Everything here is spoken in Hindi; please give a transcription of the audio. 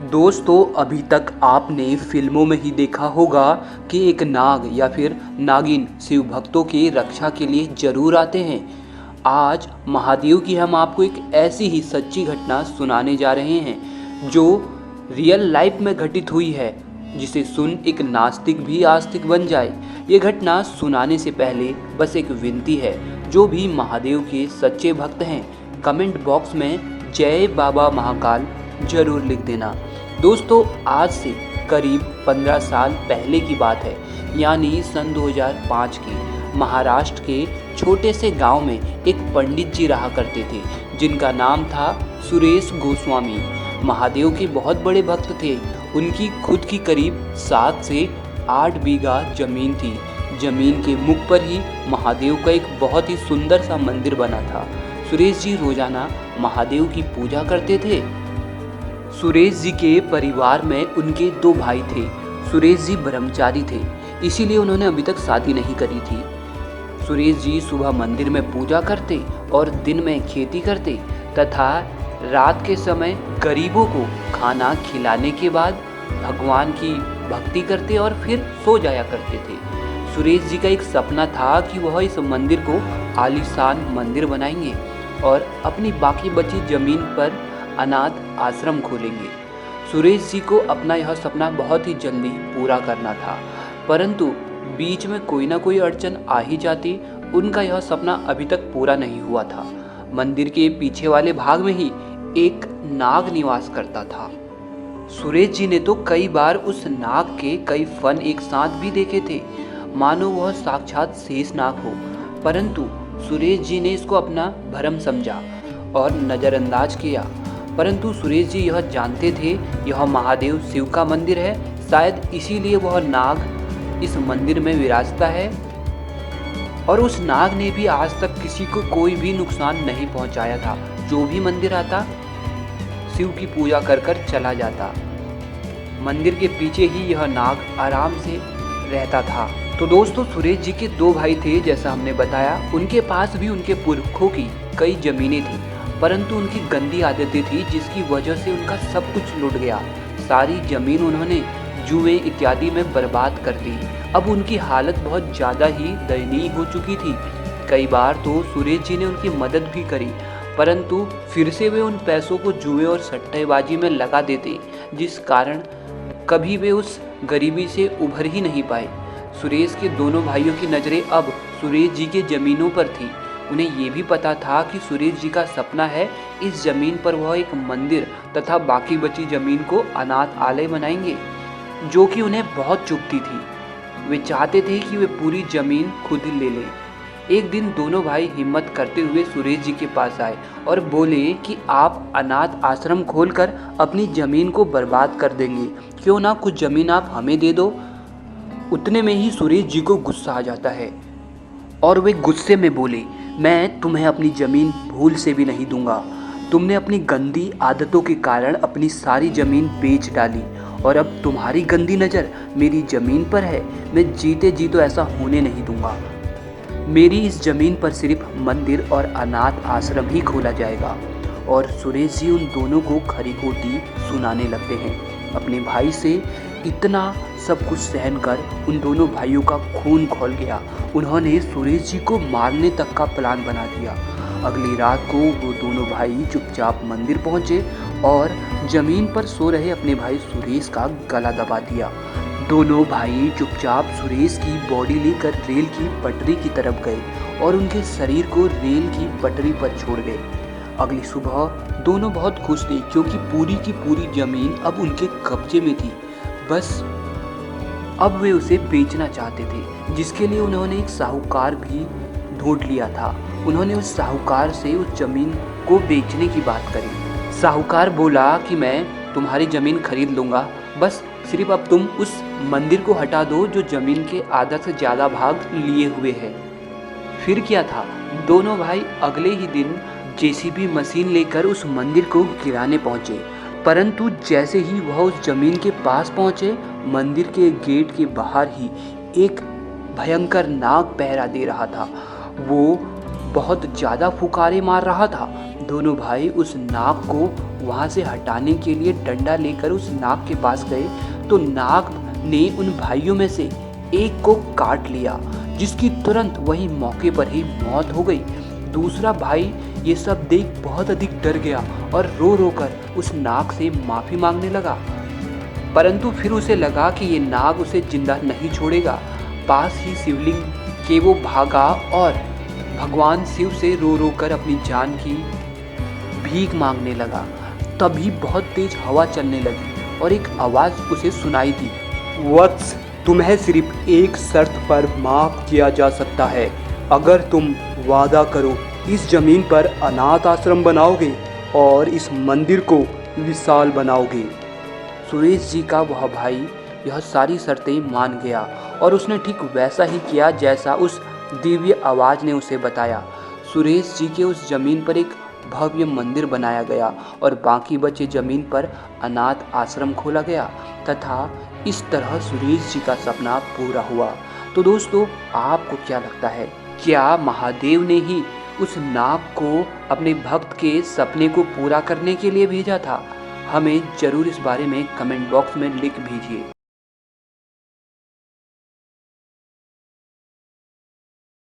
दोस्तों, अभी तक आपने फिल्मों में ही देखा होगा कि एक नाग या फिर नागिन शिव भक्तों की रक्षा के लिए जरूर आते हैं। आज महादेव की हम आपको एक ऐसी ही सच्ची घटना सुनाने जा रहे हैं जो रियल लाइफ में घटित हुई है, जिसे सुन एक नास्तिक भी आस्तिक बन जाए। ये घटना सुनाने से पहले बस एक विनती है, जो भी महादेव के सच्चे भक्त हैं कमेंट बॉक्स में जय बाबा महाकाल जरूर लिख देना। दोस्तों, आज से करीब 15 साल पहले की बात है, यानी सन 2005 की। महाराष्ट्र के छोटे से गांव में एक पंडित जी रहा करते थे, जिनका नाम था सुरेश गोस्वामी। महादेव के बहुत बड़े भक्त थे। उनकी खुद की करीब 7 से 8 बीघा जमीन थी। जमीन के मुख पर ही महादेव का एक बहुत ही सुंदर सा मंदिर बना था। सुरेश जी रोजाना महादेव की पूजा करते थे। सुरेश जी के परिवार में उनके 2 भाई थे। सुरेश जी ब्रह्मचारी थे, इसीलिए उन्होंने अभी तक शादी नहीं करी थी। सुरेश जी सुबह मंदिर में पूजा करते और दिन में खेती करते तथा रात के समय गरीबों को खाना खिलाने के बाद भगवान की भक्ति करते और फिर सो जाया करते थे। सुरेश जी का एक सपना था कि वह इस मंदिर को आलीशान मंदिर बनाएंगे और अपनी बाकी बची जमीन पर अनाथ आश्रम खोलेंगे। सुरेश जी को अपना यह सपना बहुत ही जल्दी पूरा करना था, परंतु बीच में कोई ना कोई अड़चन आ ही जाती। उनका यह सपना अभी तक पूरा नहीं हुआ था। मंदिर के पीछे वाले भाग में ही एक नाग निवास करता था। सुरेश जी ने तो कई बार उस नाग के कई फन एक साथ भी देखे थे, मानो वह साक्षात शेषनाग हो। परंतु सुरेश जी ने इसको अपना भ्रम समझा और नज़रअंदाज किया। परंतु सुरेश जी यह जानते थे यह महादेव शिव का मंदिर है, शायद इसीलिए वह नाग इस मंदिर में विराजता है। और उस नाग ने भी आज तक किसी को कोई भी नुकसान नहीं पहुंचाया था। जो भी मंदिर आता शिव की पूजा कर कर चला जाता। मंदिर के पीछे ही यह नाग आराम से रहता था। तो दोस्तों, सुरेश जी के 2 भाई थे, जैसा हमने बताया। उनके पास भी उनके पुरखों की कई जमीनें थी, परंतु उनकी गंदी आदतें थी, जिसकी वजह से उनका सब कुछ लुट गया। सारी जमीन उन्होंने जुए इत्यादि में बर्बाद कर दी। अब उनकी हालत बहुत ज़्यादा ही दयनीय हो चुकी थी। कई बार तो सुरेश जी ने उनकी मदद भी करी, परंतु फिर से वे उन पैसों को जुए और सट्टेबाजी में लगा देते, जिस कारण कभी वे उस गरीबी से उभर ही नहीं पाए। सुरेश के दोनों भाइयों की नज़रें अब सुरेश जी के ज़मीनों पर थी। उन्हें ये भी पता था कि सुरेश जी का सपना है इस ज़मीन पर वह एक मंदिर तथा बाकी बची ज़मीन को अनाथ आलय बनाएंगे, जो कि उन्हें बहुत चुभती थी। वे चाहते थे कि वे पूरी ज़मीन खुद ले लें। एक दिन दोनों भाई हिम्मत करते हुए सुरेश जी के पास आए और बोले कि आप अनाथ आश्रम खोलकर अपनी ज़मीन को बर्बाद कर देंगे, क्यों ना कुछ ज़मीन आप हमें दे दो। उतने में ही सुरेश जी को गुस्सा आ जाता है और वे गुस्से में बोले, मैं तुम्हें अपनी ज़मीन भूल से भी नहीं दूंगा। तुमने अपनी गंदी आदतों के कारण अपनी सारी ज़मीन बेच डाली और अब तुम्हारी गंदी नज़र मेरी ज़मीन पर है। मैं जीते जी तो ऐसा होने नहीं दूंगा। मेरी इस ज़मीन पर सिर्फ मंदिर और अनाथ आश्रम ही खोला जाएगा। और सुरेश जी उन दोनों को खरी खोटी सुनाने लगते हैं। अपने भाई से इतना सब कुछ सहन कर उन दोनों भाइयों का खून खौल गया। उन्होंने सुरेश जी को मारने तक का प्लान बना दिया। अगली रात को वो दोनों भाई चुपचाप मंदिर पहुंचे और जमीन पर सो रहे अपने भाई सुरेश का गला दबा दिया। दोनों भाई चुपचाप सुरेश की बॉडी लेकर रेल की पटरी की तरफ गए और उनके शरीर को रेल की पटरी पर छोड़ गए। अगली सुबह दोनों बहुत खुश थे, क्योंकि पूरी की पूरी जमीन अब उनके कब्जे में थी। बस अब वे उसे बेचना चाहते थे, जिसके लिए उन्होंने एक साहूकार भी ढूंढ लिया था। उन्होंने उस साहूकार से उस जमीन को बेचने की बात करी। साहूकार बोला कि मैं तुम्हारी ज़मीन खरीद लूँगा, बस सिर्फ अब तुम उस मंदिर को हटा दो जो ज़मीन के आधा से ज़्यादा भाग लिए हुए है। फिर क्या था, दोनों भाई अगले ही दिन जेसीबी मशीन लेकर उस मंदिर को गिराने पहुँचे। परंतु जैसे ही वह उस ज़मीन के पास पहुँचे, मंदिर के गेट के बाहर ही एक भयंकर नाग पहरा दे रहा था। वो बहुत ज़्यादा फुकारे मार रहा था। दोनों भाई उस नाग को वहाँ से हटाने के लिए डंडा लेकर उस नाग के पास गए तो नाग ने उन भाइयों में से एक को काट लिया, जिसकी तुरंत वही मौके पर ही मौत हो गई। दूसरा भाई ये सब देख बहुत अधिक डर गया और रो रो कर उस नाग से माफ़ी मांगने लगा, परंतु फिर उसे लगा कि ये नाग उसे जिंदा नहीं छोड़ेगा। पास ही शिवलिंग के वो भागा और भगवान शिव से रो रो कर अपनी जान की भीख मांगने लगा। तभी बहुत तेज हवा चलने लगी और एक आवाज़ उसे सुनाई दी, वत्स, तुम्हें सिर्फ एक शर्त पर माफ़ किया जा सकता है। अगर तुम वादा करो इस ज़मीन पर अनाथ आश्रम बनाओगे और इस मंदिर को विशाल बनाओगे। सुरेश जी का वह भाई यह सारी शर्तें मान गया और उसने ठीक वैसा ही किया जैसा उस दिव्य आवाज़ ने उसे बताया। सुरेश जी के उस ज़मीन पर एक भव्य मंदिर बनाया गया और बाकी बचे ज़मीन पर अनाथ आश्रम खोला गया तथा इस तरह सुरेश जी का सपना पूरा हुआ। तो दोस्तों, आपको क्या लगता है, क्या महादेव ने ही उस नाग को अपने भक्त के सपने को पूरा करने के लिए भेजा था? हमें ज़रूर इस बारे में कमेंट बॉक्स में लिख भेजिए।